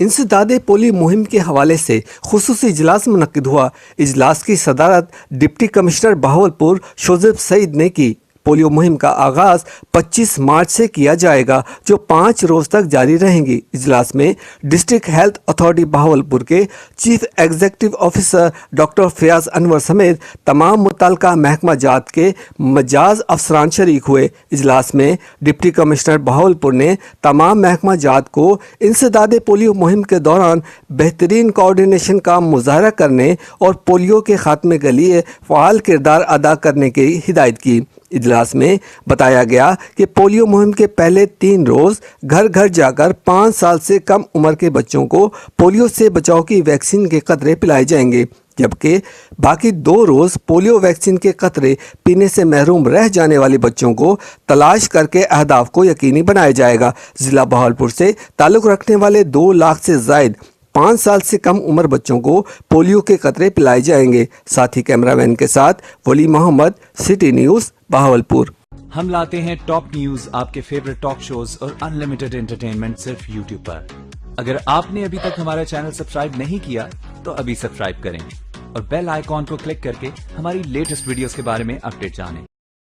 انسداد پولیو مہم کے حوالے سے خصوصی اجلاس منعقد ہوا۔ اجلاس کی صدارت ڈپٹی کمشنر بہاولپور شوزیف سعید نے کی۔ پولیو مہم کا آغاز 25 مارچ سے کیا جائے گا جو 5 روز تک جاری رہیں گی۔ اجلاس میں ڈسٹرکٹ ہیلتھ اتھارٹی بہاولپور کے chief executive officer doctor Fayyaz Anwar سمیت تمام متعلقہ محکمہ جات کے مجاز افسران شریک ہوئے۔ اجلاس میں ڈپٹی کمشنر بہاولپور نے تمام محکمہ جات کو انسداد پولیو مہم کے دوران بہترین کوارڈینیشن کا مظاہرہ کرنے اور پولیو کے خاتمے کے لیے فعال کردار ادا کرنے کی ہدایت کی۔ اجلاس میں بتایا گیا کہ پولیو مہم کے پہلے 3 روز گھر گھر جا کر 5 سال سے کم عمر کے بچوں کو پولیو سے بچاؤ کی ویکسین کے قطرے پلائے جائیں گے، جبکہ باقی 2 روز پولیو ویکسین کے قطرے پینے سے محروم رہ جانے والے بچوں کو تلاش کر کے اہداف کو یقینی بنایا جائے گا۔ ضلع بہاولپور سے تعلق رکھنے والے 2 لاکھ سے زائد 5 سال سے کم عمر بچوں کو پولیو کے قطرے پلائے جائیں گے۔ ساتھی کیمرہ مین کے ساتھ ولی محمد، سٹی نیوز بہاولپور۔ ہم لاتے ہیں ٹاپ نیوز، آپ کے فیورٹ ٹاک شوز اور انلمیٹڈ انٹرٹینمنٹ صرف یوٹیوب پر۔ اگر آپ نے ابھی تک ہمارا چینل سبسکرائب نہیں کیا تو ابھی سبسکرائب کریں اور بیل آئیکن کو کلک کر کے ہماری لیٹسٹ ویڈیوز کے بارے میں اپڈیٹ جانیں۔